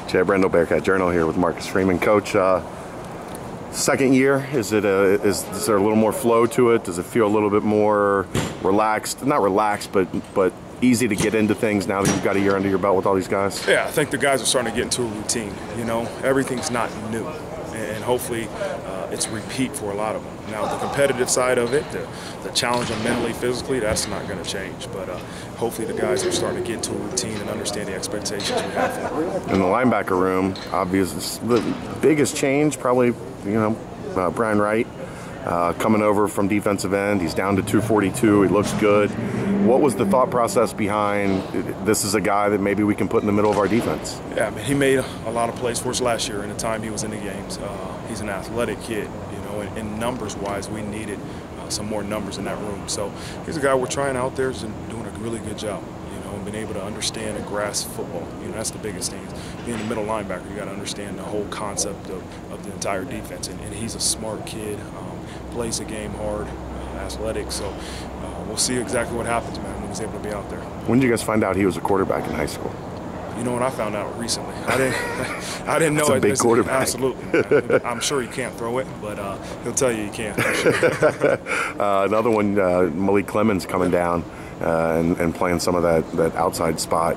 Jay Brendel, Bearcat Journal here with Marcus Freeman. Coach, second year, is there a little more flow to it? Does it feel a little bit more relaxed? Not relaxed, but easy to get into things now that you've got a year under your belt with all these guys? Yeah, I think the guys are starting to get into a routine. You know, everything's not new, and hopefully it's repeat for a lot of them. Now, the competitive side of it, the challenge them mentally, physically, that's not going to change. But hopefully the guys are starting to get into a routine and understand the expectations we have for them. In the linebacker room, obviously, the biggest change probably, Brian Wright coming over from defensive end. He's down to 242. He looks good. What was the thought process behind this is a guy that maybe we can put in the middle of our defense? Yeah, I mean, he made a lot of plays for us last year in the time he was in the games. He's an athletic kid, and numbers-wise, we needed some more numbers in that room. So he's a guy we're trying out there and doing a really good job, and being able to understand and grasp football. That's the biggest thing. Being a middle linebacker, you got to understand the whole concept of the entire defense. And he's a smart kid, plays the game hard, athletic. So we'll see exactly what happens, man, when he's able to be out there. When did you guys find out he was a quarterback in high school? You know what, I found out recently. I didn't know That's a big quarterback. Absolutely. I'm sure he can't throw it, but he'll tell you he can. Another one, Malik Clemens coming down and playing some of that outside spot.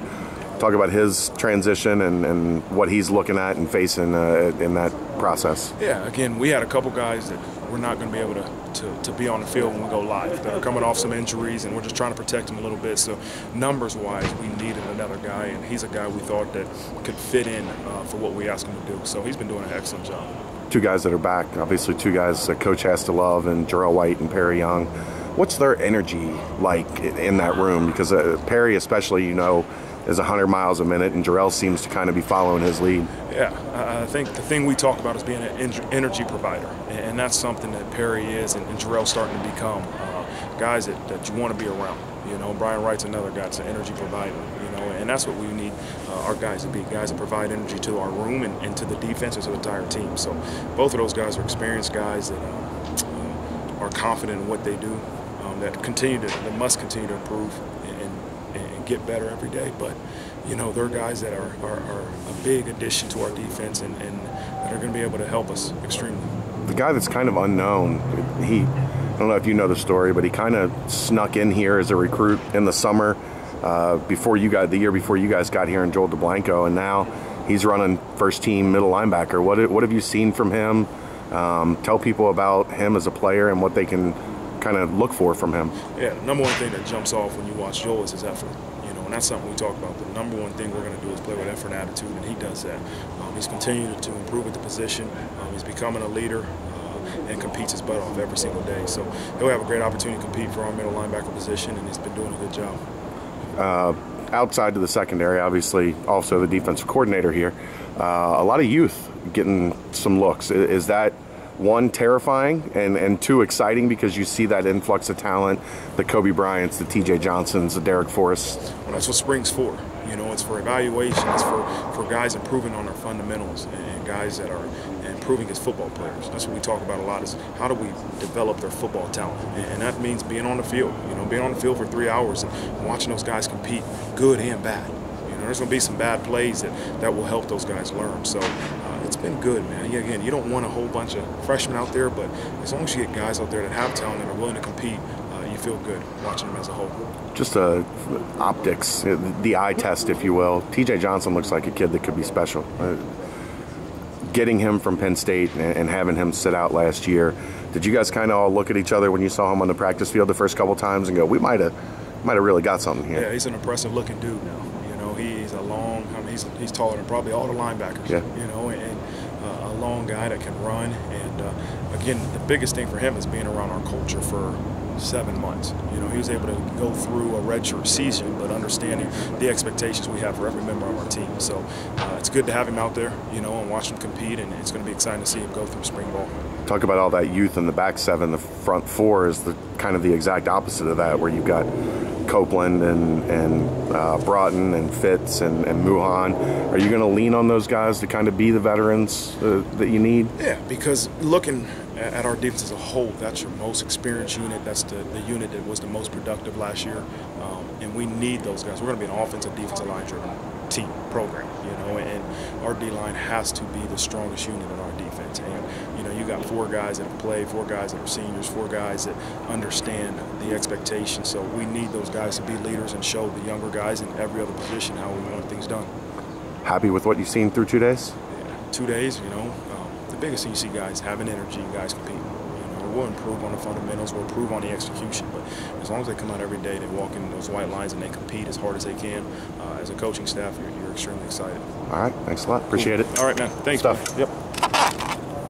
Talk about his transition and what he's looking at and facing in that process. Yeah, again, we had a couple guys that we're not going to be able to be on the field when we go live, that are coming off some injuries, and we're just trying to protect them a little bit. So numbers-wise, we needed another guy, and he's a guy we thought that could fit in for what we asked him to do. So he's been doing an excellent job. Two guys that are back, obviously two guys that Coach has to love, and Jarrell White and Perry Young. What's their energy like in that room? Because Perry especially, is 100 miles a minute, and Jarrell seems to kind of be following his lead. Yeah, I think the thing we talk about is being an energy provider, and that's something that Perry is, and Jarrell's starting to become guys that you want to be around. Brian Wright's another guy that's an energy provider, and that's what we need our guys to be, guys that provide energy to our room and to the defense and to the entire team. So both of those guys are experienced guys that are confident in what they do, that must continue to improve and get better every day. But they're guys that are a big addition to our defense and that are going to be able to help us extremely. The guy that's kind of unknown, I don't know if you know the story, but he kind of snuck in here as a recruit in the summer the year before you guys got here in Joel DeBlanco, and now he's running first team middle linebacker. What have you seen from him? Tell people about him as a player and what they can kind of look for from him. Yeah, the number one thing that jumps off when you watch Joel is his effort. And that's something we talk about. The number one thing we're going to do is play with effort and attitude, and he does that. He's continuing to improve at the position. He's becoming a leader and competes his butt off every single day. So he'll have a great opportunity to compete for our middle linebacker position, and he's been doing a good job. Outside to the secondary, obviously also the defensive coordinator here, a lot of youth getting some looks. Is that one, terrifying, and two, exciting because you see that influx of talent, the Kobe Bryants, the TJ Johnsons, the Derek Forrests? Well, that's what spring's for. It's for evaluation. It's for guys improving on their fundamentals and guys that are improving as football players. That's what we talk about a lot, is how do we develop their football talent? And that means being on the field, being on the field for 3 hours and watching those guys compete, good and bad. There's going to be some bad plays that will help those guys learn. So it's been good, man. Again, you don't want a whole bunch of freshmen out there, but as long as you get guys out there that have talent and are willing to compete, you feel good watching them as a whole. Just optics, the eye test, if you will. TJ Johnson looks like a kid that could be special. Getting him from Penn State and having him sit out last year, did you guys kind of all look at each other when you saw him on the practice field the first couple times and go, we might have really got something here? Yeah, he's an impressive looking dude now. He's he's taller than probably all the linebackers. Yeah. And a long guy that can run. And again, the biggest thing for him is being around our culture for 7 months. He was able to go through a redshirt season, but understanding the expectations we have for every member of our team. So it's good to have him out there, and watch him compete, and it's going to be exciting to see him go through spring ball. Talk about all that youth in the back seven. The front four is kind of the exact opposite of that, where you've got Copeland and Broughton and Fitz and Muhan. Are you going to lean on those guys to kind of be the veterans that you need? Yeah, because looking at our defense as a whole, that's your most experienced unit. That's the unit that was the most productive last year, and we need those guys. We're going to be an offensive, defensive line-driven team program, and our D-line has to be the strongest unit in our defense. And, you know, you got 4 guys that have played, 4 guys that are seniors, 4 guys that understand the expectations. So we need those guys to be leaders and show the younger guys in every other position how we want things done. Happy with what you've seen through 2 days? Yeah, 2 days, you know, the biggest thing you see guys having energy, guys compete. We'll improve on the fundamentals, we'll improve on the execution, but as long as they come out every day, they walk in those white lines and they compete as hard as they can, as a coaching staff, you're extremely excited. All right, thanks a lot. Appreciate it. All right, man. Thanks. Stuff. Man. Yep.